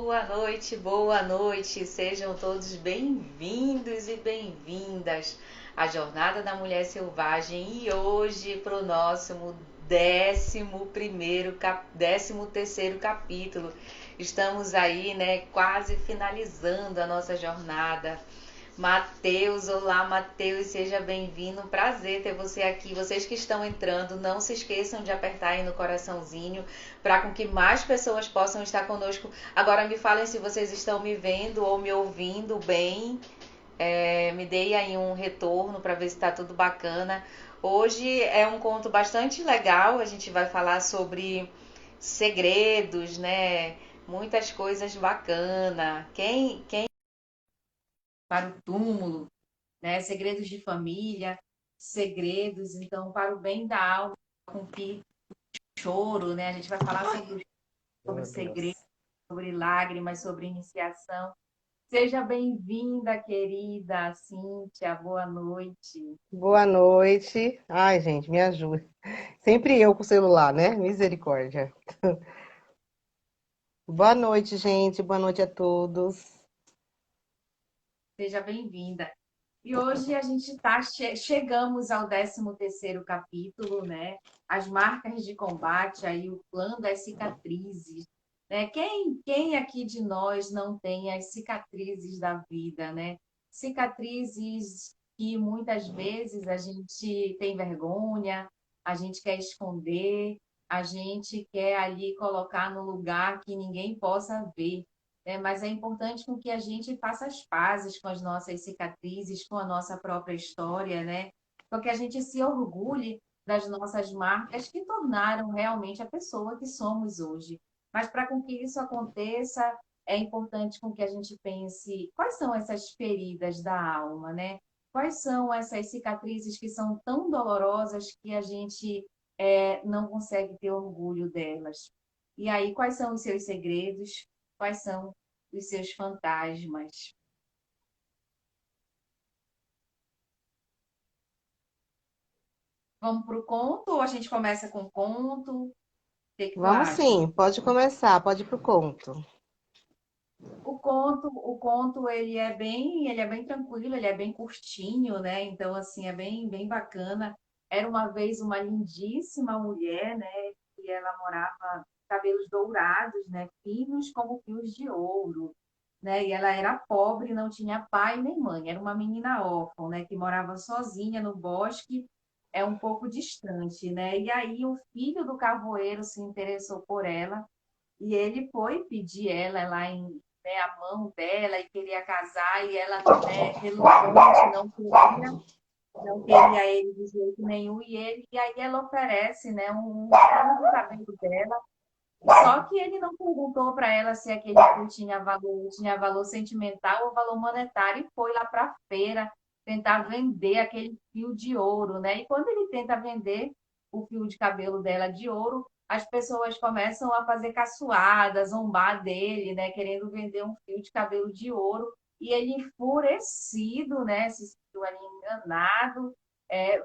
boa noite. Sejam todos bem-vindos e bem-vindas à Jornada da Mulher Selvagem e hoje para o nosso 13º capítulo. Estamos aí, né, quase finalizando a nossa jornada. Mateus, olá Mateus, seja bem-vindo. Prazer ter você aqui. Vocês que estão entrando, não se esqueçam de apertar aí no coraçãozinho para com que mais pessoas possam estar conosco. Agora me falem se vocês estão me vendo ou me ouvindo bem. Me deem aí um retorno para ver se está tudo bacana. Hoje é um conto bastante legal. A gente vai falar sobre segredos, né? Muitas coisas bacanas. Quem para o túmulo, né? Segredos de família, segredos, então, para o bem da alma, com que choro, né? A gente vai falar sobre Meu segredos, Deus. sobre lágrimas, sobre iniciação. Seja bem-vinda, querida Cíntia, boa noite. Boa noite. Ai, gente, me ajuda. Sempre eu com o celular, né? Misericórdia. Boa noite, gente. Boa noite a todos. Seja bem-vinda. E hoje a gente chegamos ao 13º capítulo, né? As marcas de combate, aí o clã das cicatrizes, né? Quem aqui de nós não tem as cicatrizes da vida, né? Cicatrizes que muitas vezes a gente tem vergonha, a gente quer esconder, a gente quer ali colocar no lugar que ninguém possa ver, né? Mas é importante com que a gente faça as pazes com as nossas cicatrizes, com a nossa própria história, né? Para que a gente se orgulhe das nossas marcas que tornaram realmente a pessoa que somos hoje. Mas para com que isso aconteça, é importante com que a gente pense quais são essas feridas da alma, né? Quais são essas cicatrizes que são tão dolorosas que a gente não consegue ter orgulho delas? E aí, quais são os seus segredos? Quais são os seus fantasmas? Vamos para o conto ou a gente começa com o conto? O que que tu Vamos acha? sim, pode começar, pode ir pro conto. O conto ele é bem tranquilo, ele é bem curtinho, né? Então assim, é bem bacana. Era uma vez uma lindíssima mulher, né? E ela morava cabelos dourados, né? Finos como fios de ouro, né? E ela era pobre, não tinha pai nem mãe. Era uma menina órfã, né? Que morava sozinha no bosque, é um pouco distante, né? E aí o filho do carvoeiro se interessou por ela e ele foi pedir ela lá né, a mão dela e queria casar e ela, né, relutante, não queria ele de jeito nenhum e aí ela oferece, né, um fio do cabelo dela. Só que ele não perguntou para ela se aquele fio tinha valor sentimental ou valor monetário e foi lá para a feira tentar vender aquele fio de ouro, né? E quando ele tenta vender o fio de cabelo dela de ouro, as pessoas começam a fazer caçoada, zombar dele, né? Querendo vender um fio de cabelo de ouro. E ele, enfurecido, né? Se sentiu ali enganado,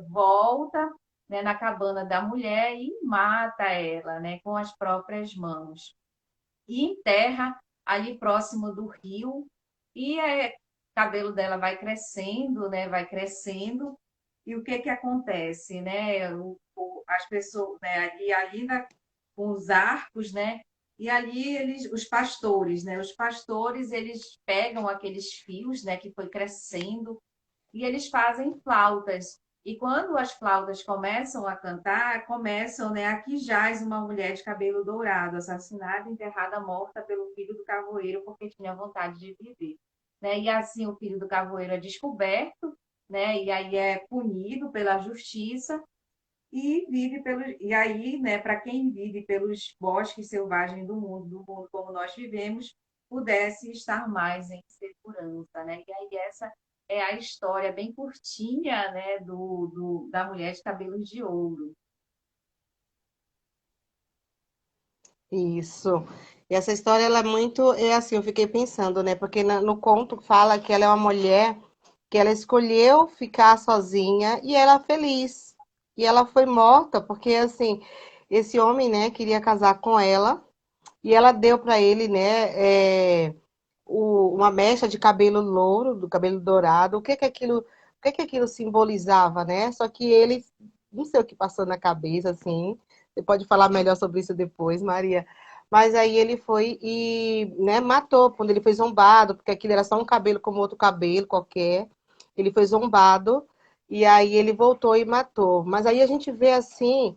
volta, né, na cabana da mulher e mata ela, né, com as próprias mãos. E enterra ali próximo do rio e o cabelo dela vai crescendo, né, vai crescendo. E o que que acontece, né? As pessoas, né, com os arcos, né? E ali os pastores, né? Os pastores, eles pegam aqueles fios, né, que foi crescendo e eles fazem flautas. E quando as flautas começam a cantar, começam, né? Aqui jaz uma mulher de cabelo dourado, assassinada, enterrada, morta pelo filho do carvoeiro, porque tinha vontade de viver. Né? E assim o filho do carvoeiro é descoberto, né? E aí é punido pela justiça e aí, né, para quem vive pelos bosques selvagens do mundo como nós vivemos, pudesse estar mais em segurança, né? E aí essa é a história bem curtinha, né, da mulher de cabelos de ouro. Isso. E essa história, ela é muito, é assim, eu fiquei pensando, né? Porque no conto fala que ela é uma mulher que ela escolheu ficar sozinha e ela é feliz. E ela foi morta porque, assim, esse homem, né, queria casar com ela. e ela deu para ele, né, uma mecha de cabelo louro, do cabelo dourado. O que que aquilo simbolizava, né? Só que ele, não sei o que passou na cabeça, assim. Você pode falar melhor sobre isso depois, Maria. Mas aí ele foi e, né, matou, quando ele foi zombado, porque aquilo era só um cabelo como outro cabelo qualquer. Ele foi zombado e aí ele voltou e matou. Mas aí a gente vê assim,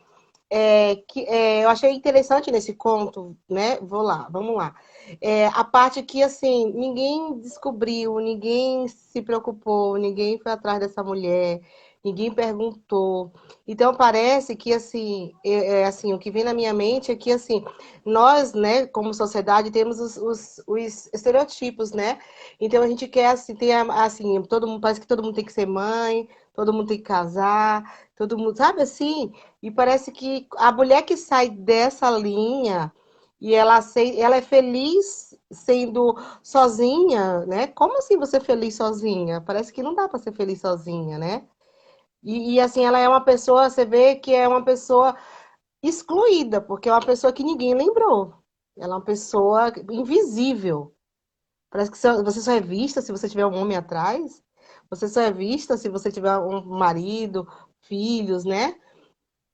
eu achei interessante nesse conto, né? Vamos lá. A parte que, assim, ninguém descobriu, ninguém se preocupou, ninguém foi atrás dessa mulher, ninguém perguntou. Então, parece que, assim, assim, o que vem na minha mente é que, assim, nós, né, como sociedade, temos os estereotipos, né? Então, a gente quer, assim, assim, todo mundo, parece que todo mundo tem que ser mãe, todo mundo tem que casar, todo mundo, sabe assim? E parece que a mulher que sai dessa linha e ela é feliz sendo sozinha, né? Como assim você é feliz sozinha? Parece que não dá para ser feliz sozinha, né? Assim, ela é uma pessoa, você vê que é uma pessoa excluída, porque é uma pessoa que ninguém lembrou. Ela é uma pessoa invisível. Parece que você só é vista se você tiver um homem atrás. Você só é vista se você tiver um marido, filhos, né?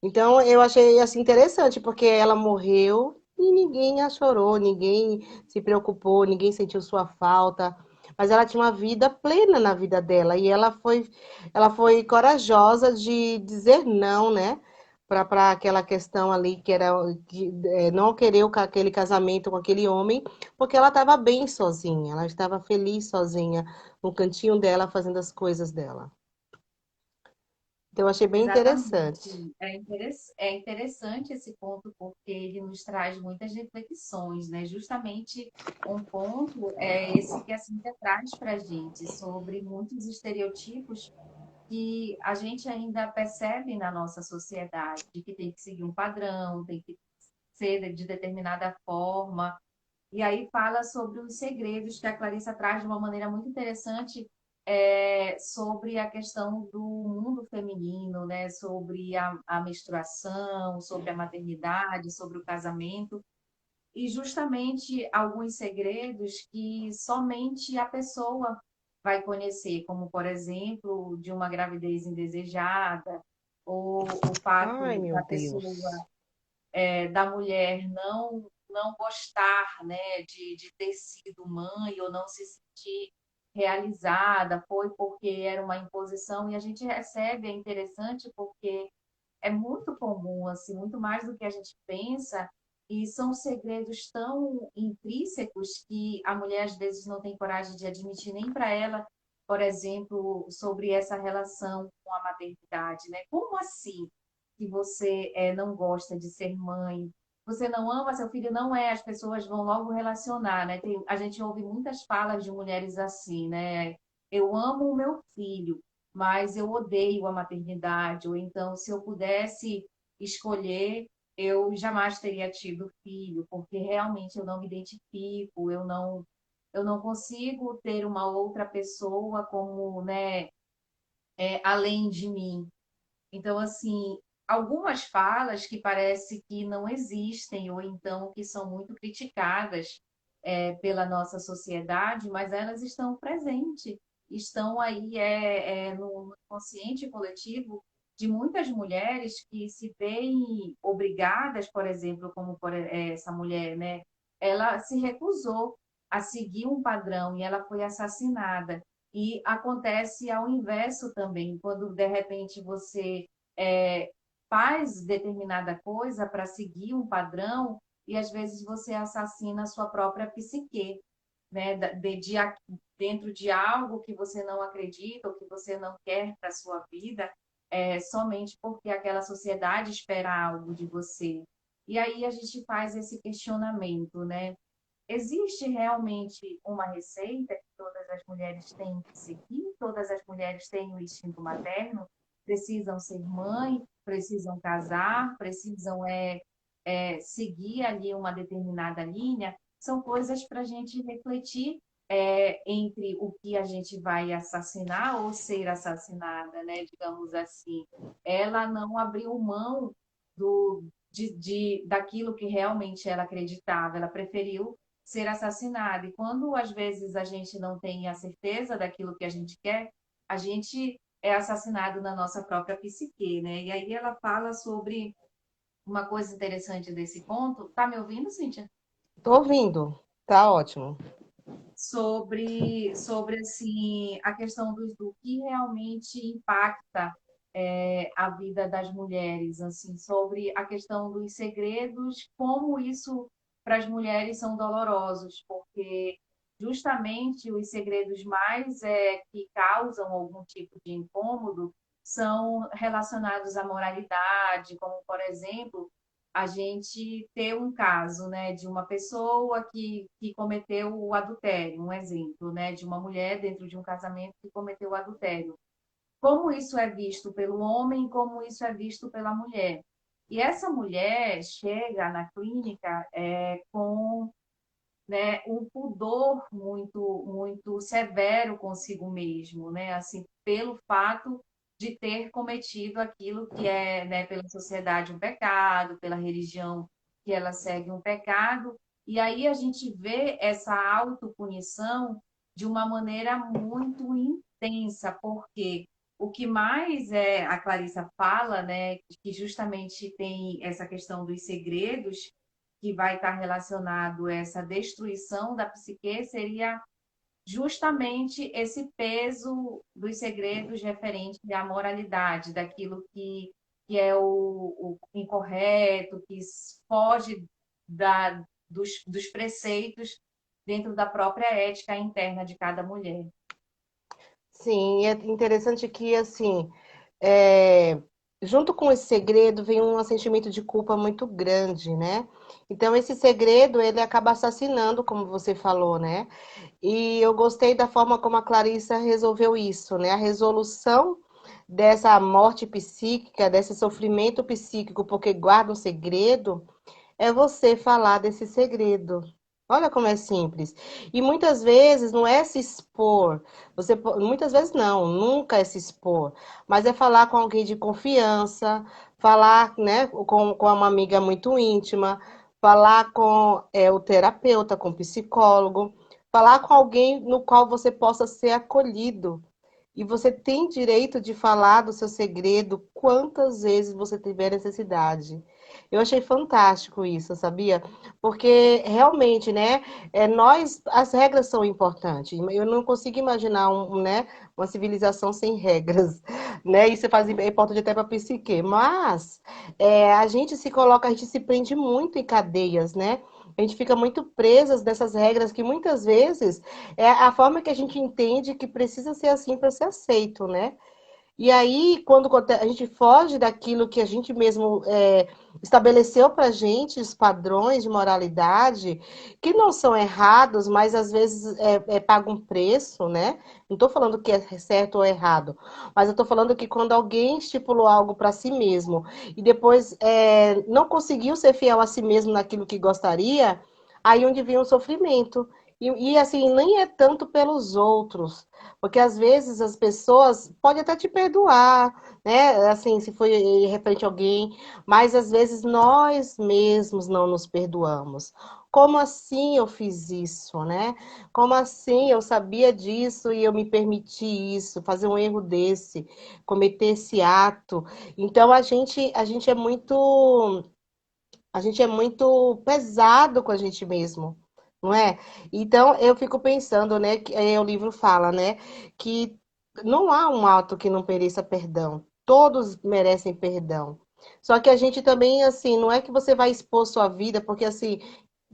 Então eu achei assim interessante, porque ela morreu e ninguém a chorou, ninguém se preocupou, ninguém sentiu sua falta. Mas ela tinha uma vida plena na vida dela e ela foi corajosa de dizer não, né? Para aquela questão ali que era não querer aquele casamento com aquele homem, porque ela estava bem sozinha, ela estava feliz sozinha no cantinho dela fazendo as coisas dela. Então eu achei bem Exatamente. interessante. É interessante esse ponto porque ele nos traz muitas reflexões, né? Justamente um ponto é esse que a Cíntia traz para a gente sobre muitos estereotipos que a gente ainda percebe na nossa sociedade, de que tem que seguir um padrão, tem que ser de determinada forma. E aí fala sobre os segredos que a Clarissa traz de uma maneira muito interessante, sobre a questão do mundo feminino, né? Sobre a menstruação, sobre a maternidade, sobre o casamento, e justamente alguns segredos que somente a pessoa vai conhecer, como, por exemplo, de uma gravidez indesejada, ou o Ai, fato meu da pessoa Deus. da mulher não gostar, né, de ter sido mãe ou não se sentir realizada, foi porque era uma imposição, e a gente recebe, é interessante porque é muito comum, assim, muito mais do que a gente pensa, e são segredos tão intrínsecos que a mulher às vezes não tem coragem de admitir nem para ela, por exemplo, sobre essa relação com a maternidade, né? Como assim que você não gosta de ser mãe? Você não ama seu filho? Não é, as pessoas vão logo relacionar, né? A gente ouve muitas falas de mulheres assim, né? Eu amo o meu filho, mas eu odeio a maternidade, ou então, se eu pudesse escolher, eu jamais teria tido filho, porque realmente eu não me identifico, eu não consigo ter uma outra pessoa como, né, além de mim. Então, assim, algumas falas que parece que não existem, ou então que são muito criticadas pela nossa sociedade, mas elas estão presentes, estão aí no consciente coletivo de muitas mulheres que se veem obrigadas, por exemplo, como essa mulher, né? Ela se recusou a seguir um padrão e ela foi assassinada. E acontece ao inverso também, quando de repente você é, faz determinada coisa para seguir um padrão e às vezes você assassina a sua própria psique, né? Dentro de algo que você não acredita ou que você não quer para a sua vida, somente porque aquela sociedade espera algo de você. E aí a gente faz esse questionamento, né? Existe realmente uma receita que todas as mulheres têm que seguir? Todas as mulheres têm o instinto materno? Precisam ser mãe? Precisam casar? Precisam seguir ali uma determinada linha? São coisas para a gente refletir entre o que a gente vai assassinar ou ser assassinada, né? Digamos assim. Ela não abriu mão daquilo que realmente ela acreditava. Ela preferiu ser assassinada. E quando às vezes a gente não tem a certeza daquilo que a gente quer, a gente é assassinado na nossa própria psique, né? E aí ela fala sobre uma coisa interessante desse ponto. Tá me ouvindo, Cíntia? Tô ouvindo. Tá ótimo. Sobre assim, a questão do que realmente impacta a vida das mulheres, assim, sobre a questão dos segredos, como isso para as mulheres são dolorosos, porque justamente os segredos mais que causam algum tipo de incômodo são relacionados à moralidade, como, por exemplo, a gente ter um caso, né, de uma pessoa que cometeu o adultério, um exemplo, né, de uma mulher dentro de um casamento que cometeu o adultério. Como isso é visto pelo homem e como isso é visto pela mulher. E essa mulher chega na clínica com, né, um pudor muito severo consigo mesmo, né, assim, pelo fato de ter cometido aquilo que é, né, pela sociedade um pecado, pela religião que ela segue um pecado, e aí a gente vê essa autopunição de uma maneira muito intensa, porque o que mais a Clarissa fala, né, que justamente tem essa questão dos segredos, que vai estar relacionado a essa destruição da psique, seria justamente esse peso dos segredos referente à moralidade, daquilo que é o incorreto, que foge dos preceitos dentro da própria ética interna de cada mulher. Sim, é interessante que, assim, é, junto com esse segredo vem um sentimento de culpa muito grande, né? Então, esse segredo, ele acaba assassinando, como você falou, né? E eu gostei da forma como a Clarissa resolveu isso, né? A resolução dessa morte psíquica, desse sofrimento psíquico, porque guarda um segredo, é você falar desse segredo. Olha como é simples. E muitas vezes não é se expor. Muitas vezes não, nunca é se expor. Mas é falar com alguém de confiança, falar, né, com uma amiga muito íntima, falar com o terapeuta, com o psicólogo, falar com alguém no qual você possa ser acolhido. E você tem direito de falar do seu segredo quantas vezes você tiver necessidade. Eu achei fantástico isso, sabia? Porque realmente, né, as regras são importantes. Eu não consigo imaginar né, uma civilização sem regras, né? Isso é importante até para a psique. Mas a gente se coloca, a gente se prende muito em cadeias, né? A gente fica muito presas dessas regras que muitas vezes é a forma que a gente entende que precisa ser assim para ser aceito, né? E aí, quando a gente foge daquilo que a gente mesmo estabeleceu para a gente, os padrões de moralidade, que não são errados, mas às vezes pagam um preço, né? Não estou falando que é certo ou errado, mas eu estou falando que quando alguém estipulou algo para si mesmo e depois não conseguiu ser fiel a si mesmo naquilo que gostaria, aí onde vem o sofrimento. E assim, nem é tanto pelos outros, porque às vezes as pessoas podem até te perdoar, né? Assim, se foi referente a alguém, mas às vezes nós mesmos não nos perdoamos. Como assim eu fiz isso, né? Como assim eu sabia disso e eu me permiti isso, fazer um erro desse, cometer esse ato? Então a gente é muito pesado com a gente mesmo, não é? Então eu fico pensando, né, que o livro fala, né, que não há um ato que não mereça perdão. Todos merecem perdão. Só que a gente também, assim, não é que você vai expor sua vida, porque assim,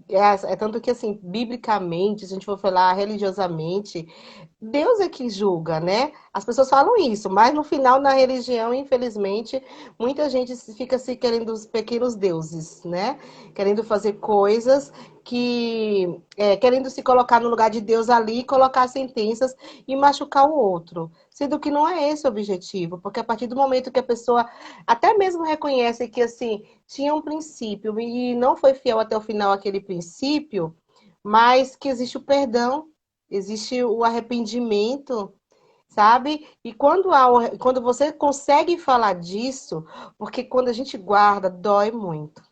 é tanto que assim, biblicamente, se a gente for falar religiosamente, Deus é que julga, né? As pessoas falam isso, mas no final, na religião, infelizmente, muita gente fica se querendo os pequenos deuses, né? Querendo fazer coisas querendo se colocar no lugar de Deus ali, colocar sentenças e machucar o outro. Sendo que não é esse o objetivo, porque a partir do momento que a pessoa até mesmo reconhece que, assim, tinha um princípio e não foi fiel até o final àquele princípio, mas que existe o perdão, existe o arrependimento, sabe? E quando você consegue falar disso, porque quando a gente guarda, dói muito.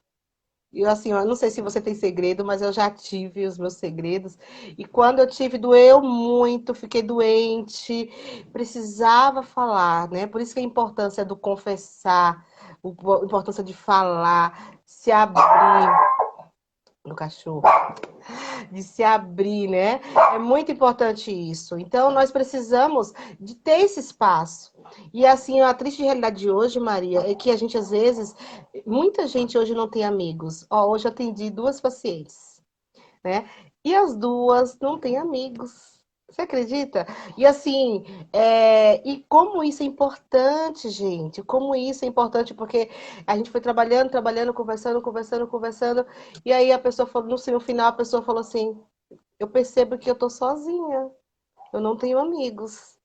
Eu, assim, eu não sei se você tem segredo, mas eu já tive os meus segredos. E quando eu tive, doeu muito, fiquei doente, precisava falar, né? Por isso que a importância do confessar, a importância de falar, se abrir no cachorro, de se abrir, né? É muito importante isso. Então, nós precisamos de ter esse espaço. E assim, a triste realidade de hoje, Maria, é que a gente, às vezes, muita gente hoje não tem amigos. Ó, hoje eu atendi duas pacientes, né? E as duas não têm amigos. Você acredita? E assim, e como isso é importante, gente? Como isso é importante, porque a gente foi trabalhando, trabalhando, conversando, conversando, conversando, e aí a pessoa falou, no final, a pessoa falou assim: eu percebo que eu tô sozinha, eu não tenho amigos.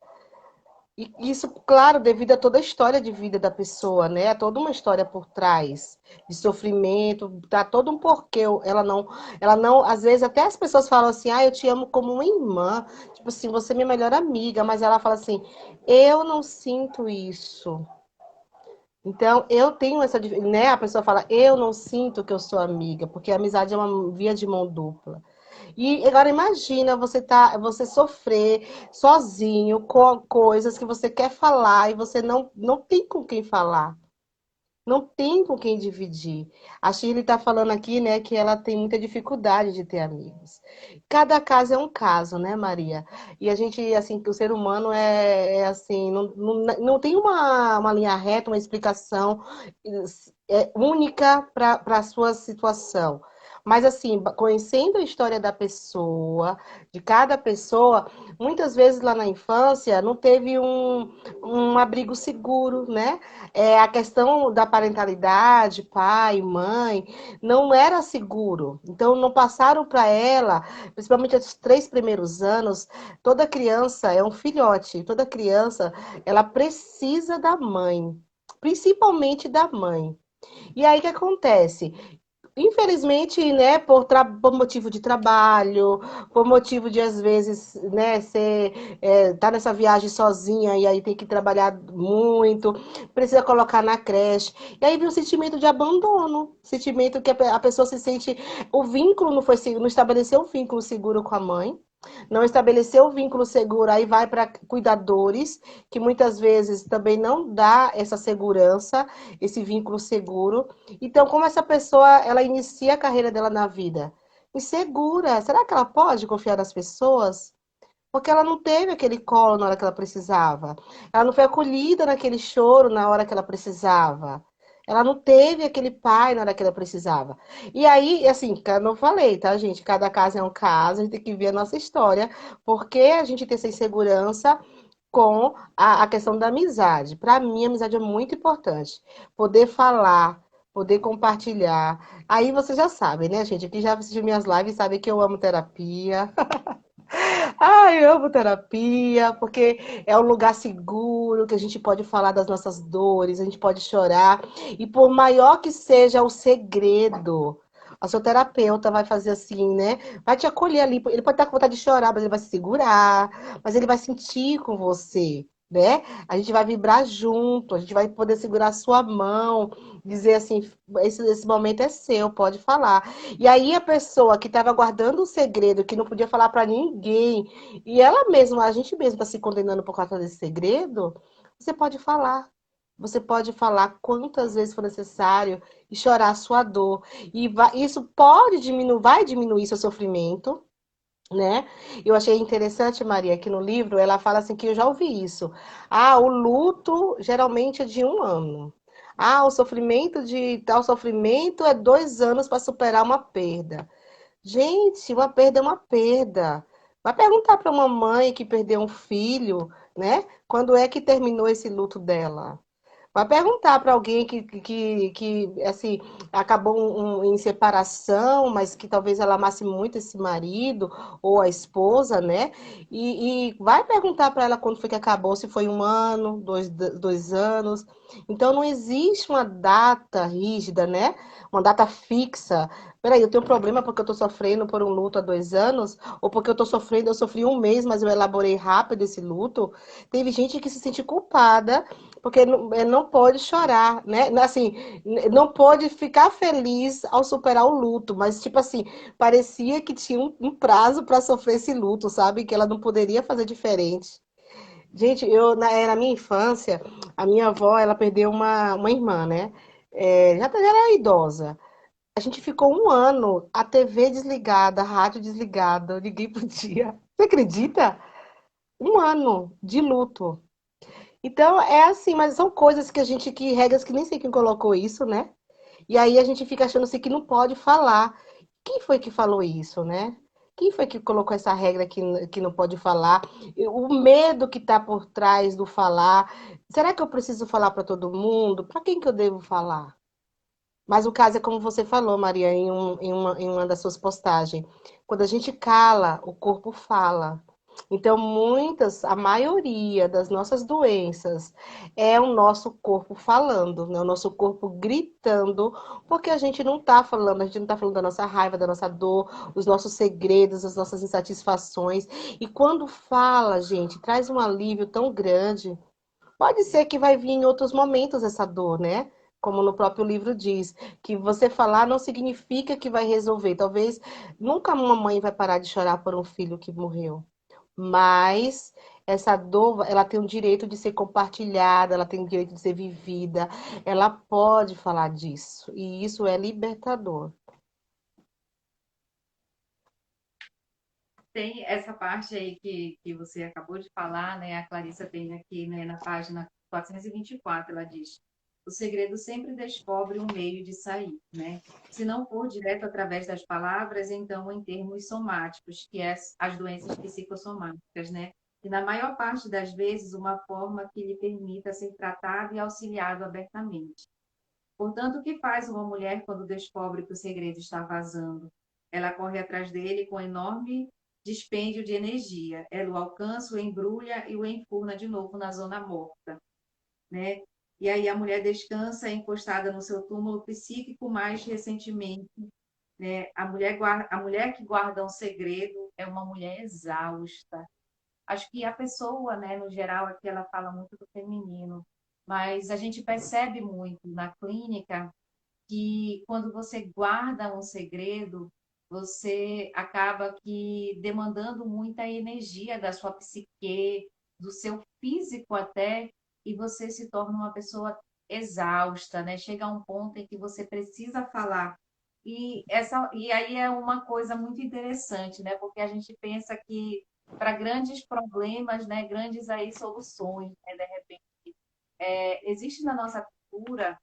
E isso, claro, devido a toda a história de vida da pessoa, né? Toda uma história por trás de sofrimento, tá todo um porquê. Ela não, às vezes até as pessoas falam assim: "Ah, eu te amo como uma irmã", tipo assim, você é minha melhor amiga, mas ela fala assim: "Eu não sinto isso". Então, eu tenho essa, né? A pessoa fala: "Eu não sinto que eu sou amiga", porque a amizade é uma via de mão dupla. E agora imagina você sofrer sozinho com coisas que você quer falar e você não tem com quem falar. Não tem com quem dividir. A Shirley está falando aqui, né, que ela tem muita dificuldade de ter amigos. Cada caso é um caso, né, Maria? E a gente, assim, que o ser humano é assim, não tem uma linha reta, uma explicação única para a sua situação. Mas, assim, conhecendo a história da pessoa, de cada pessoa, muitas vezes lá na infância não teve um abrigo seguro, né? A questão da parentalidade, pai, mãe, não era seguro. Então, não passaram para ela, principalmente os 3 primeiros anos, toda criança é um filhote, toda criança, ela precisa da mãe, principalmente da mãe. E aí o que acontece? Infelizmente, né, por motivo de trabalho, por motivo de, às vezes, né, tá nessa viagem sozinha e aí tem que trabalhar muito, precisa colocar na creche. E aí vem um sentimento de abandono, sentimento que a pessoa se sente, o vínculo não foi, não estabeleceu um vínculo seguro com a mãe, não estabeleceu o vínculo seguro, aí vai para cuidadores, que muitas vezes também não dá essa segurança, esse vínculo seguro. Então, como essa pessoa, ela inicia a carreira dela na vida? Insegura. Será que ela pode confiar nas pessoas? Porque ela não teve aquele colo na hora que ela precisava. Ela não foi acolhida naquele choro na hora que ela precisava. Ela não teve aquele pai na hora que ela precisava. E aí, assim, eu não falei, tá, gente? Cada caso é um caso, a gente tem que ver a nossa história, porque a gente tem essa insegurança com a questão da amizade. Para mim, a amizade é muito importante. Poder falar, poder compartilhar. Aí você já sabe, né, gente? Aqui já assistiu minhas lives, sabe que eu amo terapia. Ai, eu amo terapia, porque é um lugar seguro que a gente pode falar das nossas dores, a gente pode chorar. E por maior que seja o segredo, a sua terapeuta vai fazer assim, né? Vai te acolher ali. Ele pode estar com vontade de chorar, mas ele vai se segurar, mas ele vai sentir com você, né? A gente vai vibrar junto, a gente vai poder segurar a sua mão, dizer assim, esse momento é seu, pode falar. E aí a pessoa que estava guardando o segredo, que não podia falar para ninguém, e ela mesma, a gente mesma está se condenando por causa desse segredo, você pode falar. Você pode falar quantas vezes for necessário e chorar a sua dor. E isso pode diminuir, vai diminuir seu sofrimento, né? Eu achei interessante, Maria, que no livro ela fala assim que eu já ouvi isso. Ah, o luto geralmente é de 1 ano. Ah, o sofrimento de tal sofrimento é 2 anos para superar uma perda. Gente, uma perda é uma perda. Vai perguntar para uma mãe que perdeu um filho, né? Quando é que terminou esse luto dela? Vai perguntar para alguém que assim, acabou em separação, mas que talvez ela amasse muito esse marido ou a esposa, né? E vai perguntar para ela quando foi que acabou, se foi 1 ano, 2 anos. Então, não existe uma data rígida, né? Uma data fixa. peraí, eu tenho um problema porque eu tô sofrendo por um luto há 2 anos, ou porque eu sofri um mês, mas eu elaborei rápido esse luto. Teve gente que se sente culpada porque não pode chorar, né? Assim, não pode ficar feliz ao superar o luto, mas tipo assim, parecia que tinha um prazo para sofrer esse luto, sabe? Que ela não poderia fazer diferente. Gente, na minha infância, a minha avó, ela perdeu uma irmã, né? Já era idosa. A gente ficou um ano, a TV desligada, a rádio desligada, ninguém podia. Você acredita? Um ano de luto. Então, é assim, mas são coisas que a gente, que regras que nem sei quem colocou isso, né? E aí a gente fica achando assim que não pode falar. Quem foi que falou isso, né? Quem foi que colocou essa regra que não pode falar? O medo que está por trás do falar. Será que eu preciso falar para todo mundo? Para quem que eu devo falar? Mas o caso é como você falou, Maria, em uma das suas postagens. Quando a gente cala, o corpo fala. Então, a maioria das nossas doenças é o nosso corpo falando, né? O nosso corpo gritando, porque a gente não está falando, a gente não está falando da nossa raiva, da nossa dor, os nossos segredos, as nossas insatisfações. E quando fala, gente, traz um alívio tão grande. Pode ser que vai vir em outros momentos essa dor, né? Como no próprio livro diz, que você falar não significa que vai resolver. Talvez nunca uma mãe vai parar de chorar por um filho que morreu, mas essa dor, ela tem o direito de ser compartilhada, ela tem o direito de ser vivida, ela pode falar disso, e isso é libertador. Tem essa parte aí que você acabou de falar, né? A Clarissa tem aqui, né, na página 424, ela diz: o segredo sempre descobre um meio de sair, né? Se não for direto através das palavras, então em termos somáticos, que é as doenças psicossomáticas, né? E na maior parte das vezes, uma forma que lhe permita ser tratado e auxiliado abertamente. Portanto, o que faz uma mulher quando descobre que o segredo está vazando? Ela corre atrás dele com enorme dispêndio de energia. Ela o alcança, o embrulha e o enfurna de novo na zona morta, né? E aí a mulher descansa encostada no seu túmulo psíquico mais recentemente, né? A mulher que guarda um segredo é uma mulher exausta. Acho que a pessoa, né, no geral, aqui ela fala muito do feminino, mas a gente percebe muito na clínica que quando você guarda um segredo, você acaba que demandando muita energia da sua psique, do seu físico até, e você se torna uma pessoa exausta, né? Chega a um ponto em que você precisa falar. E aí é uma coisa muito interessante, né? Porque a gente pensa que para grandes problemas, né, grandes aí soluções, né, de repente, existe na nossa cultura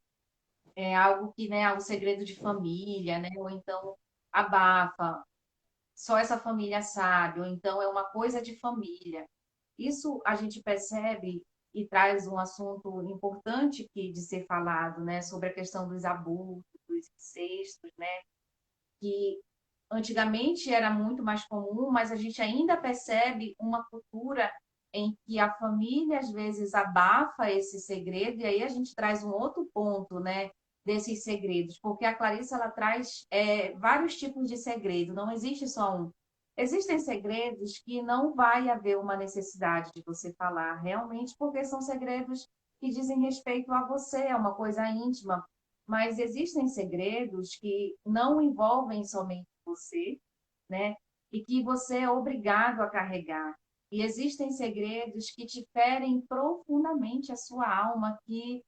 algo que, né, é um segredo de família, né? Ou então abafa, só essa família sabe, ou então é uma coisa de família. Isso a gente percebe e traz um assunto importante que de ser falado, né, sobre a questão dos abusos, dos incestos, né, que antigamente era muito mais comum, mas a gente ainda percebe uma cultura em que a família às vezes abafa esse segredo, e aí a gente traz um outro ponto, né, desses segredos, porque a Clarissa ela traz vários tipos de segredo, não existe só um. Existem segredos que não vai haver uma necessidade de você falar realmente, porque são segredos que dizem respeito a você, é uma coisa íntima, mas existem segredos que não envolvem somente você, né? E que você é obrigado a carregar. E existem segredos que te ferem profundamente a sua alma, que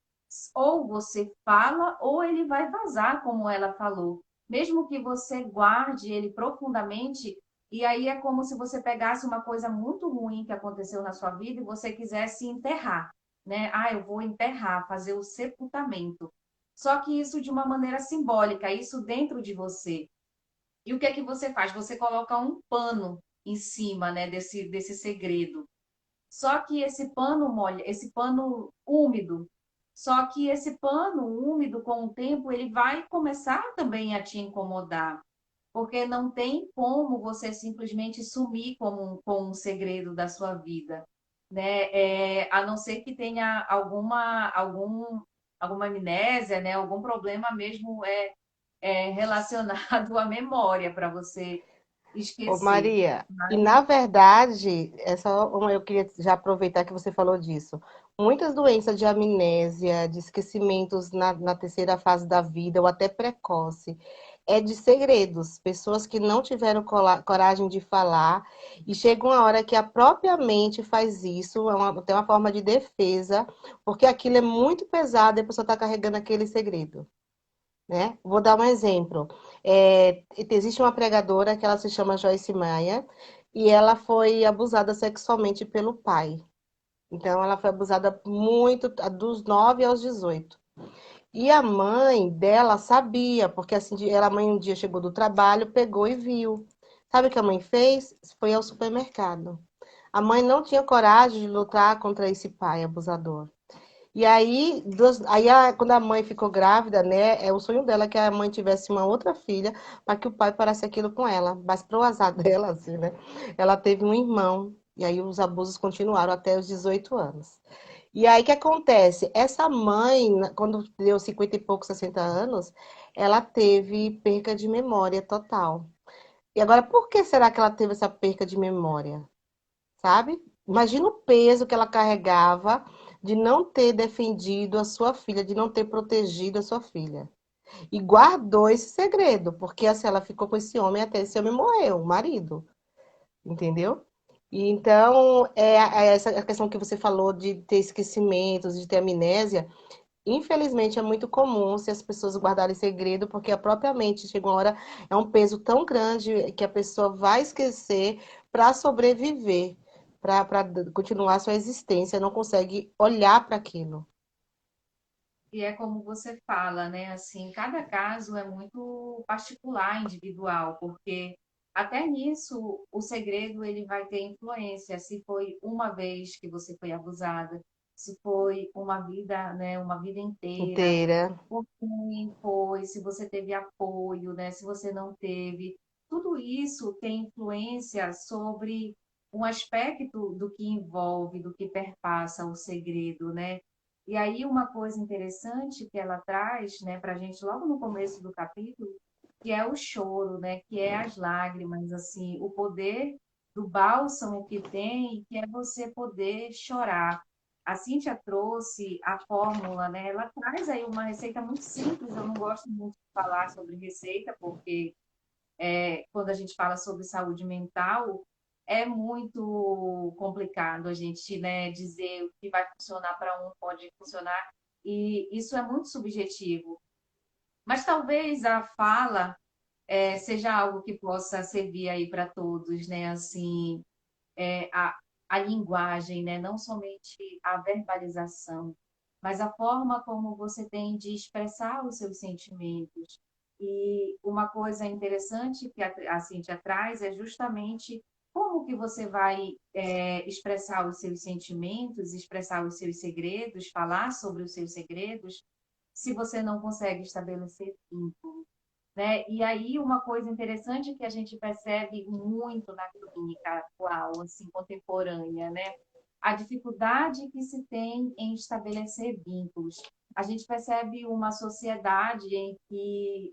ou você fala ou ele vai vazar, como ela falou. Mesmo que você guarde ele profundamente, e aí é como se você pegasse uma coisa muito ruim que aconteceu na sua vida e você quisesse enterrar, né? Ah, eu vou enterrar, fazer o sepultamento. Só que isso de uma maneira simbólica, isso dentro de você. E o que é que você faz? Você coloca um pano em cima, né, desse segredo. Só que esse pano molha, esse pano úmido. Só que esse pano úmido, com o tempo, ele vai começar também a te incomodar, porque não tem como você simplesmente sumir com um segredo da sua vida, né? A não ser que tenha alguma amnésia, né? Algum problema mesmo relacionado à memória para você Ô, esquecer. Maria, e Mas na verdade, eu queria já aproveitar que você falou disso. Muitas doenças de amnésia, de esquecimentos na terceira fase da vida, ou até precoce, é de segredos. Pessoas que não tiveram coragem de falar, e chega uma hora que a própria mente faz isso, tem uma forma de defesa, porque aquilo é muito pesado e a pessoa está carregando aquele segredo, né? Vou dar um exemplo. Existe uma pregadora que ela se chama Joyce Meyer e ela foi abusada sexualmente pelo pai. Então, ela foi abusada muito, dos 9 aos 18. E a mãe dela sabia, porque assim, a mãe um dia chegou do trabalho, pegou e viu. Sabe o que a mãe fez? Foi ao supermercado. A mãe não tinha coragem de lutar contra esse pai abusador. E aí, quando a mãe ficou grávida, né, é o sonho dela que a mãe tivesse uma outra filha para que o pai parasse aquilo com ela. Mas pro azar dela, assim, né, ela teve um irmão. E aí os abusos continuaram até os 18 anos. E aí o que acontece? Essa mãe, quando deu 50 e poucos, 60 anos, ela teve perca de memória total. E agora, por que será que ela teve essa perca de memória? Sabe? Imagina o peso que ela carregava de não ter defendido a sua filha, de não ter protegido a sua filha. E guardou esse segredo, porque assim, ela ficou com esse homem até esse homem morreu, o marido, entendeu? E então, essa questão que você falou de ter esquecimentos, de ter amnésia, infelizmente é muito comum se as pessoas guardarem segredo, porque a própria mente chega uma hora, é um peso tão grande que a pessoa vai esquecer para sobreviver, para continuar sua existência, não consegue olhar para aquilo. e é como você fala, né? Assim, cada caso é muito particular, individual, porque até nisso o segredo ele vai ter influência. Se foi uma vez que você foi abusada, se foi uma vida, né? Uma vida inteira, Inteira. por quem foi, se você teve apoio, né? Se você não teve, tudo isso tem influência sobre um aspecto do que envolve, do que perpassa o segredo, né? E aí uma coisa interessante que ela traz, né, para a gente logo no começo do capítulo, que é o choro, né, que é as lágrimas, assim, o poder do bálsamo que tem, que é você poder chorar. A Cíntia trouxe a fórmula, né? Ela traz aí uma receita muito simples. Eu não gosto muito de falar sobre receita, porque quando a gente fala sobre saúde mental, é muito complicado a gente, né, dizer o que vai funcionar para um pode funcionar, e isso é muito subjetivo. Mas talvez a fala seja algo que possa servir aí para todos, né? Assim, é, a, a linguagem, né? Não somente a verbalização, mas a forma como você tem de expressar os seus sentimentos. E uma coisa interessante que a Cíntia traz é justamente como que você vai expressar os seus sentimentos, expressar os seus segredos, falar sobre os seus segredos, se você não consegue estabelecer vínculo, né? E aí uma coisa interessante que a gente percebe muito na clínica atual, assim, contemporânea, né? A dificuldade que se tem em estabelecer vínculos. A gente percebe uma sociedade em que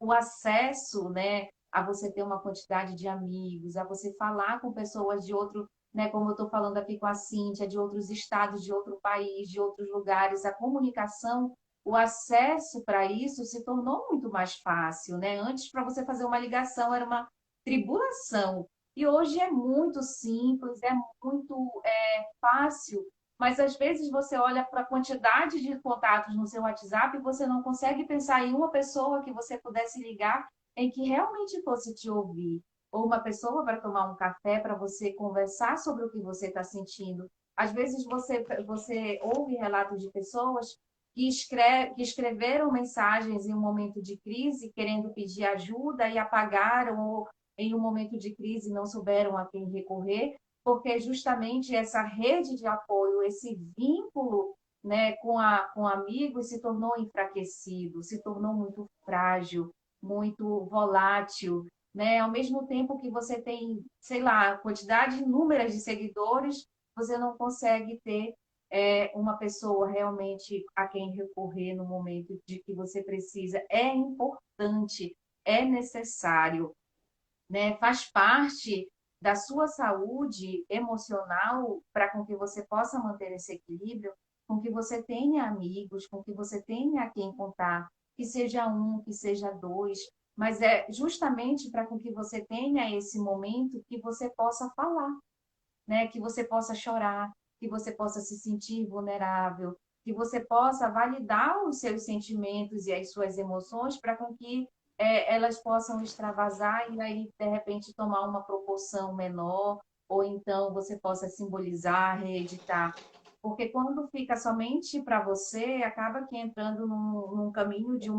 o acesso, né, a você ter uma quantidade de amigos, a você falar com pessoas de outro, né, como eu estou falando aqui com a Cíntia, de outros estados, de outro país, de outros lugares, a comunicação, o acesso para isso se tornou muito mais fácil, né? Antes, para você fazer uma ligação, era uma tribulação. E hoje é muito simples, é muito fácil, mas às vezes você olha para a quantidade de contatos no seu WhatsApp e você não consegue pensar em uma pessoa que você pudesse ligar em que realmente fosse te ouvir. Ou uma pessoa para tomar um café, para você conversar sobre o que você está sentindo. Às vezes você ouve relatos de pessoas que escreveram mensagens em um momento de crise, querendo pedir ajuda e apagaram, ou em um momento de crise não souberam a quem recorrer, porque justamente essa rede de apoio, esse vínculo, né, com amigos se tornou enfraquecido, se tornou muito frágil, muito volátil, né? Ao mesmo tempo que você tem, sei lá, quantidade inúmeras de seguidores, você não consegue ter é uma pessoa realmente a quem recorrer no momento de que você precisa. É importante, é necessário, né? Faz parte da sua saúde emocional para com que você possa manter esse equilíbrio, com que você tenha amigos, com que você tenha a quem contar, que seja um, que seja dois, mas é justamente para com que você tenha esse momento que você possa falar, né? Que você possa chorar, que você possa se sentir vulnerável, que você possa validar os seus sentimentos e as suas emoções para com que elas possam extravasar e aí, de repente, tomar uma proporção menor, ou então você possa simbolizar, reeditar. Porque quando fica somente para você, acaba que entrando num caminho de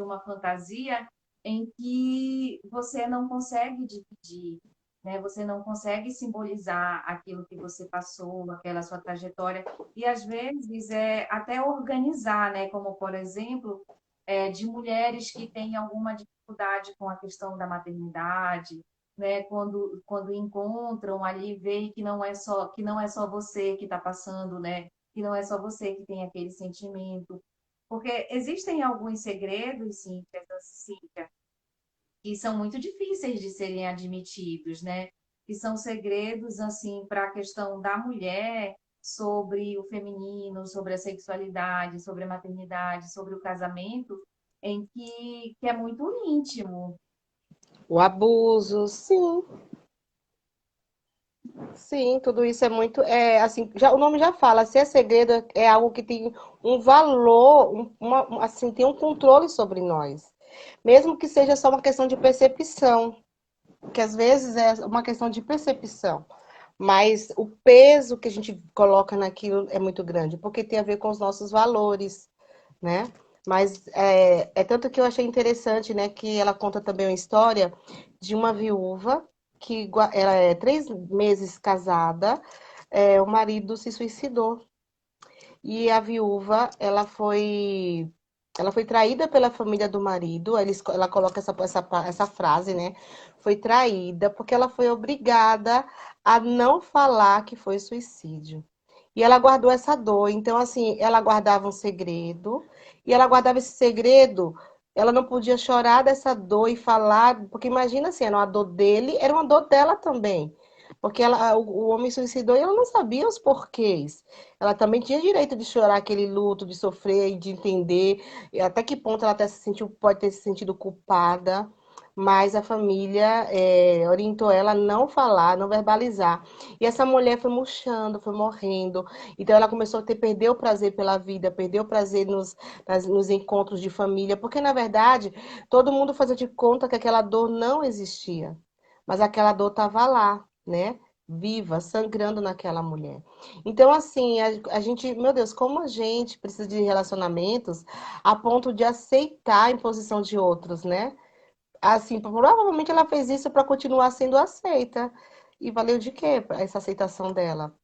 uma fantasia em que você não consegue dividir, né? Você não consegue simbolizar aquilo que você passou, aquela sua trajetória, e às vezes é até organizar, né? Como, por exemplo, de mulheres que têm alguma dificuldade com a questão da maternidade, né? Quando encontram ali, veem que não é só você que está passando, né? Que não é só você que tem aquele sentimento. Porque existem alguns segredos, Cíntia, que são muito difíceis de serem admitidos, né? Que são segredos assim para a questão da mulher sobre o feminino, sobre a sexualidade, sobre a maternidade, sobre o casamento, que é muito íntimo. O abuso, sim, sim, tudo isso é muito, assim, já, o nome já fala, se é segredo, é algo que tem um valor, assim, tem um controle sobre nós. Mesmo que seja só uma questão de percepção, que às vezes é uma questão de percepção, mas o peso que a gente coloca naquilo é muito grande, porque tem a ver com os nossos valores, né? Mas é tanto que eu achei interessante, né, que ela conta também uma história de uma viúva que ela é 3 meses casada, o marido se suicidou e a viúva ela foi traída pela família do marido. Ela coloca essa frase, né? Foi traída porque ela foi obrigada a não falar que foi suicídio. E ela guardou essa dor. Então, assim, ela guardava um segredo, e ela guardava esse segredo. Ela não podia chorar dessa dor e falar, porque imagina assim, era uma dor dele, era uma dor dela também. Porque o homem suicidou e ela não sabia os porquês. Ela também tinha direito de chorar aquele luto, de sofrer e de entender e até que ponto ela até pode ter se sentido culpada, mas a família orientou ela a não falar, não verbalizar. E essa mulher foi murchando, foi morrendo. Então ela começou a perder o prazer pela vida, perder o prazer nos encontros de família, porque na verdade todo mundo fazia de conta que aquela dor não existia, mas aquela dor estava lá, né? Viva, sangrando naquela mulher. Então, assim, a gente, meu Deus, como a gente precisa de relacionamentos a ponto de aceitar a imposição de outros, né? Assim, provavelmente ela fez isso para continuar sendo aceita. E valeu de quê essa aceitação dela?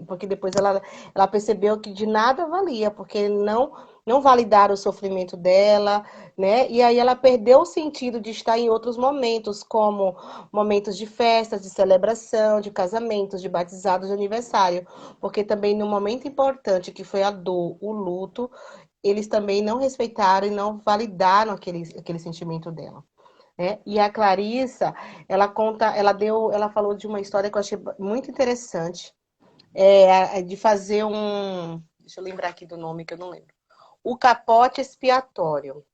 Porque depois ela percebeu que de nada valia, porque não validaram o sofrimento dela, né? E aí ela perdeu o sentido de estar em outros momentos, como momentos de festas, de celebração, de casamentos, de batizados, de aniversário. Porque também no momento importante que foi a dor, o luto, eles também não respeitaram e não validaram aquele sentimento dela, né? E a Clarissa, ela falou de uma história que eu achei muito interessante, de fazer deixa eu lembrar aqui do nome que eu não lembro, o capote expiatório.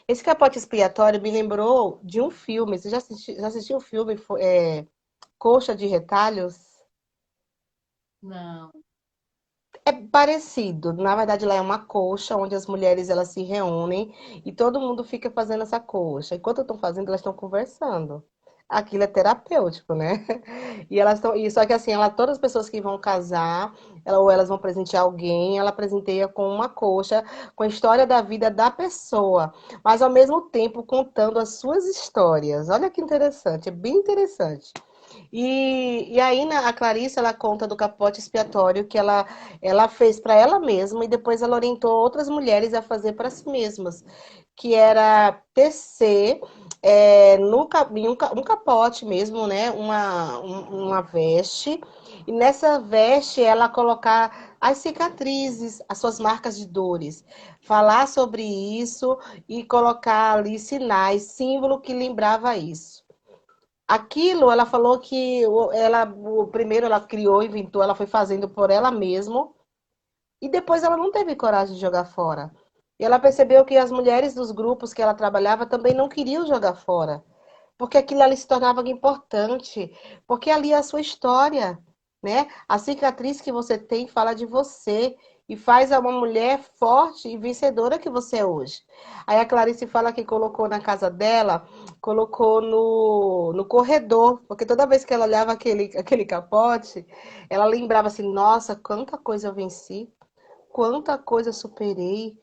Esse capote expiatório me lembrou de um filme. Você já assistiu o filme Coxa de Retalhos? Não. É parecido. Na verdade, lá é uma coxa onde as mulheres elas se reúnem e todo mundo fica fazendo essa coxa. Enquanto estão fazendo, elas estão conversando. Aquilo é terapêutico, né? Só que assim, todas as pessoas que vão casar, ou elas vão presentear alguém, ela presenteia com uma coxa, com a história da vida da pessoa, mas ao mesmo tempo contando as suas histórias. Olha que interessante, é bem interessante. E aí, né, a Clarice, ela conta do capote expiatório que ela fez para ela mesma e depois ela orientou outras mulheres a fazer para si mesmas, que era tecer no, em um capote mesmo, né, uma veste, E nessa veste ela colocar as cicatrizes, as suas marcas de dores, falar sobre isso e colocar ali sinais, símbolo que lembrava isso. Aquilo, ela falou que o primeiro ela criou, inventou, ela foi fazendo por ela mesma e depois ela não teve coragem de jogar fora. E ela percebeu que as mulheres dos grupos que ela trabalhava também não queriam jogar fora, porque aquilo ali se tornava importante, porque ali é a sua história, né? A cicatriz que você tem fala de você e faz a uma mulher forte e vencedora que você é hoje. Aí a Clarice fala que colocou na casa dela, colocou no corredor, porque toda vez que ela olhava aquele capote, ela lembrava assim, nossa, quanta coisa eu venci, quanta coisa eu superei,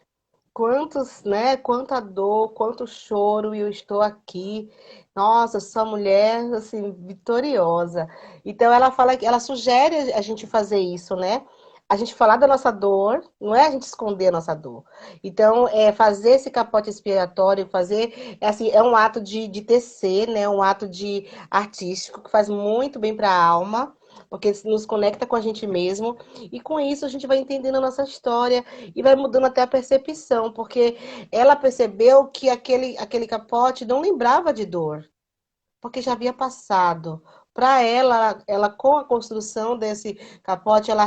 quantos, né? Quanta dor, quanto choro, e eu estou aqui. Nossa, sou uma mulher assim vitoriosa. Então ela fala que ela sugere a gente fazer isso, né? A gente falar da nossa dor, não é a gente esconder a nossa dor. Então, fazer esse capote expiatório, fazer, assim, é um ato de tecer, né? Um ato de artístico que faz muito bem para a alma, porque nos conecta com a gente mesmo. E com isso a gente vai entendendo a nossa história e vai mudando até a percepção, porque ela percebeu que aquele capote não lembrava de dor, porque já havia passado. Para ela, ela com a construção desse capote, ela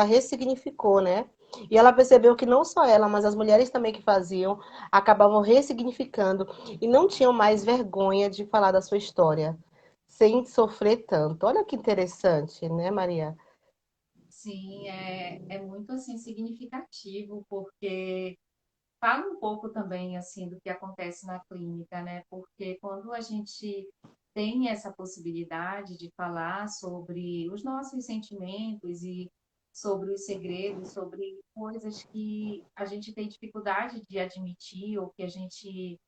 ressignificou, né? E ela percebeu que não só ela, mas as mulheres também que faziam, acabavam ressignificando e não tinham mais vergonha de falar da sua história, sem sofrer tanto. Olha que interessante, né, Maria? Sim, é muito assim significativo, porque fala um pouco também assim do que acontece na clínica, né? Porque quando a gente tem essa possibilidade de falar sobre os nossos sentimentos e sobre os segredos, sobre coisas que a gente tem dificuldade de admitir ou que a gente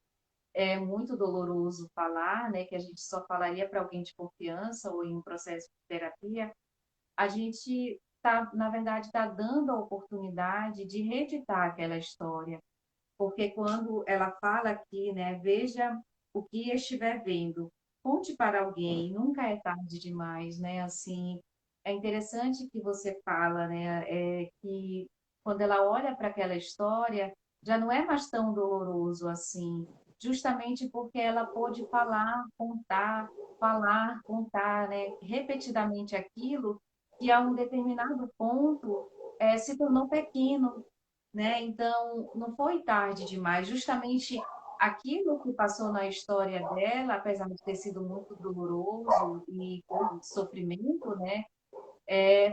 é muito doloroso falar, né? Que a gente só falaria para alguém de confiança ou em um processo de terapia, a gente tá, na verdade, está dando a oportunidade de reeditar aquela história, porque quando ela fala aqui, né, veja o que estiver vendo, conte para alguém, nunca é tarde demais, né? Assim, é interessante que você fala, né, que quando ela olha para aquela história, já não é mais tão doloroso assim, justamente porque ela pôde falar, contar, né, repetidamente aquilo que a um determinado ponto se tornou pequeno, né? Então, não foi tarde demais. Justamente aquilo que passou na história dela, apesar de ter sido muito doloroso e com sofrimento, né?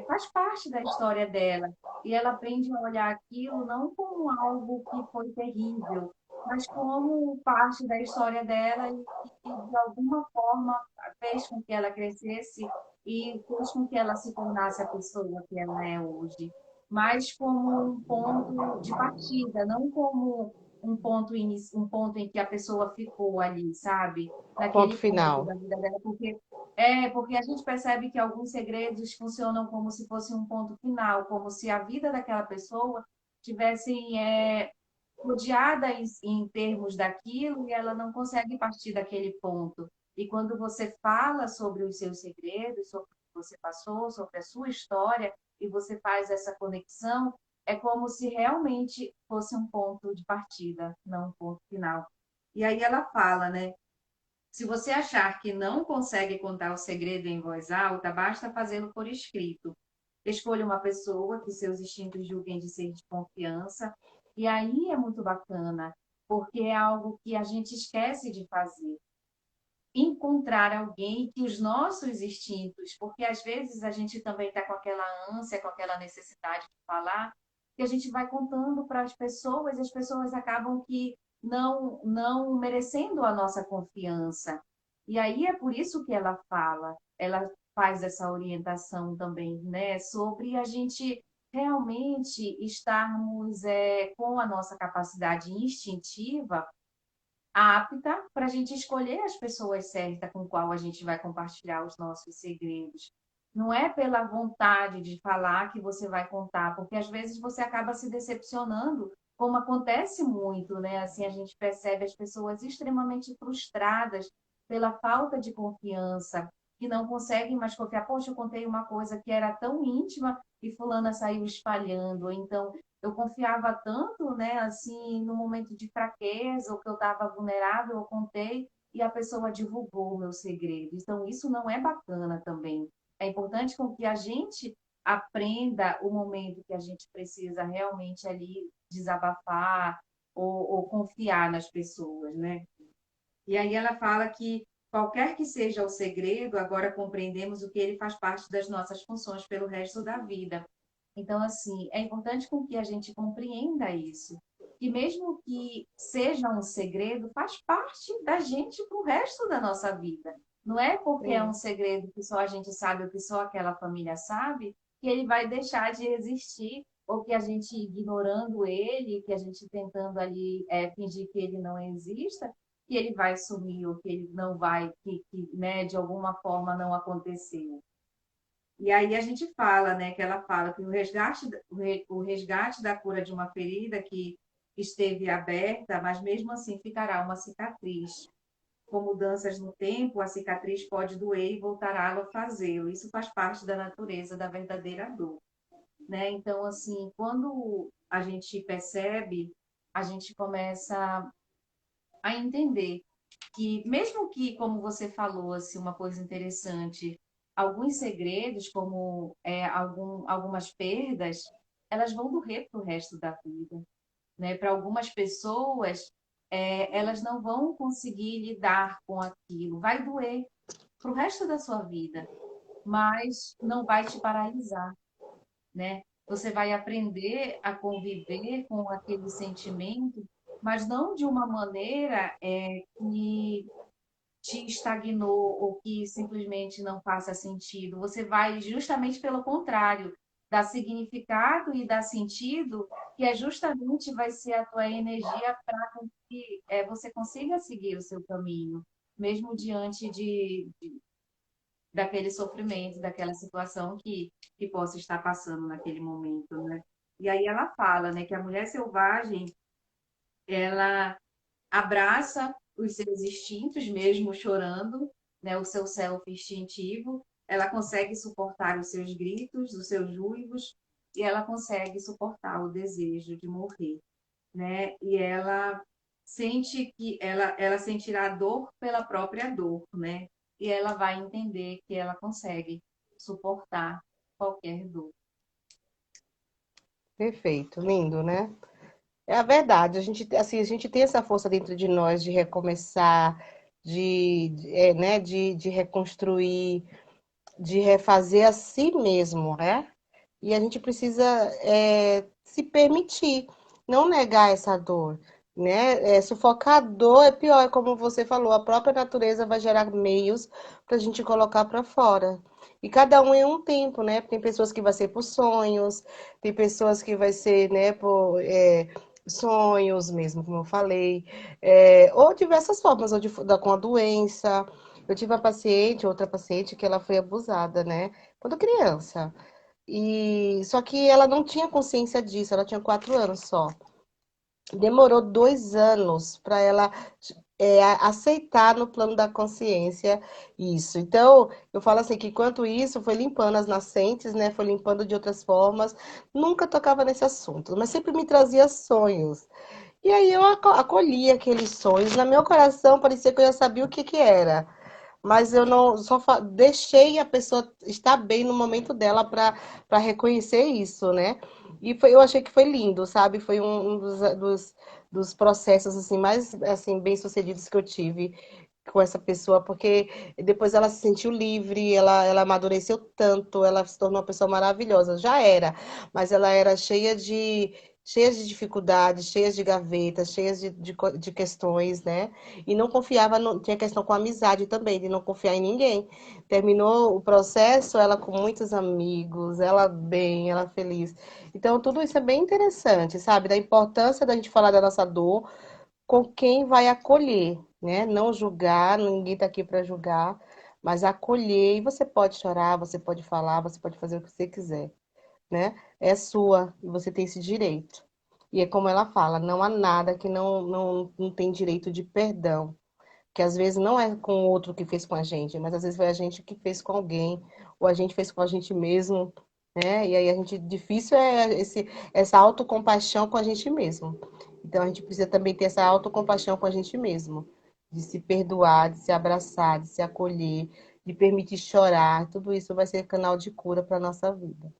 Faz parte da história dela. E ela aprende a olhar aquilo não como algo que foi terrível, mas como parte da história dela e que, de alguma forma, fez com que ela crescesse e fez com que ela se tornasse a pessoa que ela é hoje. Mas como um ponto de partida, não como um ponto em que a pessoa ficou ali, sabe? Ponto Naquele ponto final. da vida dela, porque a gente percebe que alguns segredos funcionam como se fosse um ponto final, como se a vida daquela pessoa tivesse rodeada em termos daquilo e ela não consegue partir daquele ponto. E quando você fala sobre os seus segredos, sobre o que você passou, sobre a sua história, e você faz essa conexão, é como se realmente fosse um ponto de partida, não um ponto final. E aí ela fala, né? Se você achar que não consegue contar o segredo em voz alta, basta fazê-lo por escrito. Escolha uma pessoa que seus instintos julguem de ser de confiança, e aí é muito bacana, porque é algo que a gente esquece de fazer. Encontrar alguém que os nossos instintos, porque às vezes a gente também está com aquela ânsia, com aquela necessidade de falar, que a gente vai contando para as pessoas acabam que não merecendo a nossa confiança. E aí é por isso que ela faz essa orientação também, né, sobre a gente realmente estarmos com a nossa capacidade instintiva apta para a gente escolher as pessoas certas com qual a gente vai compartilhar os nossos segredos. Não é pela vontade de falar que você vai contar, porque às vezes você acaba se decepcionando, como acontece muito, né? Assim, a gente percebe as pessoas extremamente frustradas pela falta de confiança. que não conseguem mais confiar. Poxa, eu contei uma coisa que era tão íntima e fulana saiu espalhando. Ou então, eu confiava tanto, né, assim, no momento de fraqueza, ou que eu estava vulnerável, eu contei e a pessoa divulgou o meu segredo. Então, isso não é bacana também. É importante com que a gente aprenda o momento que a gente precisa realmente ali desabafar ou confiar nas pessoas, né? E aí ela fala que qualquer que seja o segredo, agora compreendemos o que ele faz parte das nossas funções pelo resto da vida. Então, assim, é importante com que a gente compreenda isso. Que mesmo que seja um segredo, faz parte da gente para o resto da nossa vida. Não é porque é um Sim. segredo que só a gente sabe ou que só aquela família sabe, que ele vai deixar de existir, ou que a gente ignorando ele, que a gente tentando ali fingir que ele não exista, que ele vai sumir ou que ele não vai, né, de alguma forma não aconteceu. E aí a gente fala, né, que ela fala que o resgate da cura de uma ferida que esteve aberta, mas mesmo assim ficará uma cicatriz. Com mudanças no tempo, a cicatriz pode doer e voltará a fazê-lo. Isso faz parte da natureza da verdadeira dor, né? Então, assim, quando a gente percebe, a gente começa a entender que mesmo que, como você falou, assim, uma coisa interessante, alguns segredos, como algumas perdas, elas vão doer para o resto da vida, né? Para algumas pessoas, elas não vão conseguir lidar com aquilo, vai doer para o resto da sua vida, mas não vai te paralisar, né? Você vai aprender a conviver com aquele sentimento, mas não de uma maneira que te estagnou ou que simplesmente não faça sentido. Você vai justamente pelo contrário, dar significado e dar sentido, que é justamente vai ser a tua energia para que você consiga seguir o seu caminho, mesmo diante daquele sofrimento, daquela situação que possa estar passando naquele momento, né? E aí ela fala, né, que a mulher selvagem, ela abraça os seus instintos, mesmo chorando, né, o seu self instintivo, ela consegue suportar os seus gritos, os seus uivos, e ela consegue suportar o desejo de morrer, né? E ela sente que ela sentirá dor pela própria dor, né? E ela vai entender que ela consegue suportar qualquer dor. Perfeito, lindo, né? É a verdade. A gente tem essa força dentro de nós de recomeçar, né, de reconstruir, de refazer a si mesmo, né? E a gente precisa se permitir, não negar essa dor, né? Sufocar a dor é pior, é como você falou, a própria natureza vai gerar meios para a gente colocar para fora. E cada um em um tempo, né? Tem pessoas que vai ser por sonhos, tem pessoas que vai ser, né, por sonhos mesmo, como eu falei, ou diversas formas, com a doença. Eu tive uma paciente, outra paciente, que ela foi abusada, né? Quando criança. E só que ela não tinha consciência disso, ela tinha 4 anos só. Demorou 2 anos para ela aceitar no plano da consciência isso. Então, eu falo assim que enquanto isso foi limpando as nascentes, né? Foi limpando de outras formas, nunca tocava nesse assunto, mas sempre me trazia sonhos. E aí eu acolhi aqueles sonhos. No meu coração parecia que eu já sabia o que que era. Mas eu não deixei a pessoa estar bem no momento dela para reconhecer isso, né? Eu achei que foi lindo, sabe? Foi um dos processos assim mais assim bem-sucedidos que eu tive com essa pessoa, porque depois ela se sentiu livre, ela amadureceu tanto, ela se tornou uma pessoa maravilhosa. Já era, mas ela era cheia de dificuldades, cheias de gavetas, cheias de questões, né? E não confiava, tinha questão com a amizade também, de não confiar em ninguém. Terminou o processo, ela com muitos amigos, ela bem, ela feliz. Então, tudo isso é bem interessante, sabe? Da importância da gente falar da nossa dor com quem vai acolher, né? Não julgar, ninguém está aqui para julgar, mas acolher. E você pode chorar, você pode falar, você pode fazer o que você quiser, né? É sua e você tem esse direito. E é como ela fala, não há nada que não tem direito de perdão. que às vezes não é com o outro que fez com a gente, mas às vezes foi a gente que fez com alguém, ou a gente fez com a gente mesmo, né? E aí a gente, difícil é essa autocompaixão com a gente mesmo. Então a gente precisa também ter essa autocompaixão com a gente mesmo, de se perdoar, de se abraçar, de se acolher, de permitir chorar. Tudo isso vai ser canal de cura para a nossa vida.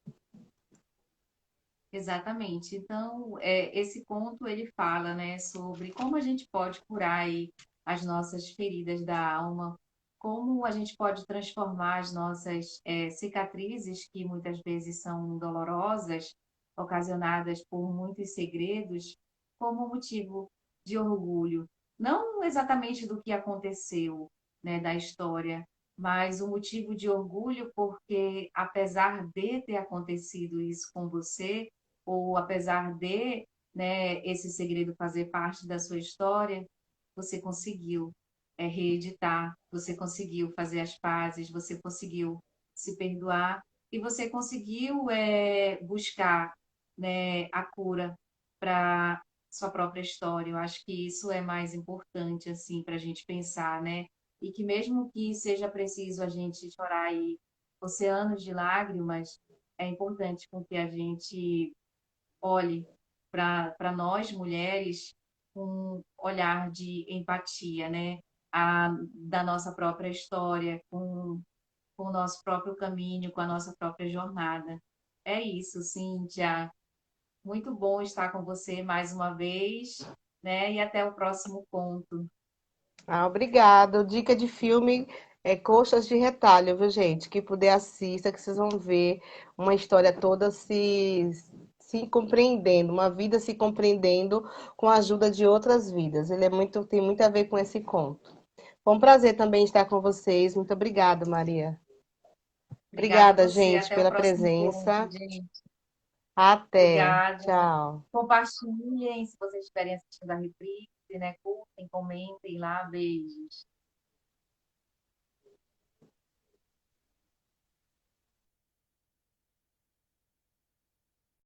Exatamente. Então, esse conto ele fala, né, sobre como a gente pode curar aí as nossas feridas da alma, como a gente pode transformar as nossas cicatrizes, que muitas vezes são dolorosas, ocasionadas por muitos segredos, como motivo de orgulho. Não exatamente do que aconteceu, né, da história, mas o motivo de orgulho porque, apesar de ter acontecido isso com você, ou apesar de, né, esse segredo fazer parte da sua história, você conseguiu reeditar, você conseguiu fazer as pazes, você conseguiu se perdoar e você conseguiu buscar, né, a cura para sua própria história. Eu acho que isso é mais importante assim para a gente pensar, né? E que mesmo que seja preciso a gente chorar aí oceanos de lágrimas, é importante com que a gente olhe para nós mulheres com um olhar de empatia, né? Da nossa própria história, com o nosso próprio caminho, com a nossa própria jornada. É isso, Cíntia. Muito bom estar com você mais uma vez, né? E até o próximo conto. Ah, obrigada. Dica de filme é Coxas de Retalho, viu, gente? Que puder assista, que vocês vão ver uma história toda se compreendendo, uma vida se compreendendo com a ajuda de outras vidas. Ele tem muito a ver com esse conto. Foi um prazer também estar com vocês. Muito obrigada, Maria. Obrigada a Obrigada, você. gente, Até o pela próximo presença. conto, gente. Até. Obrigada. Tchau. Compartilhem se vocês estiverem assistindo a reprise, né? Curtem, comentem lá. Beijos.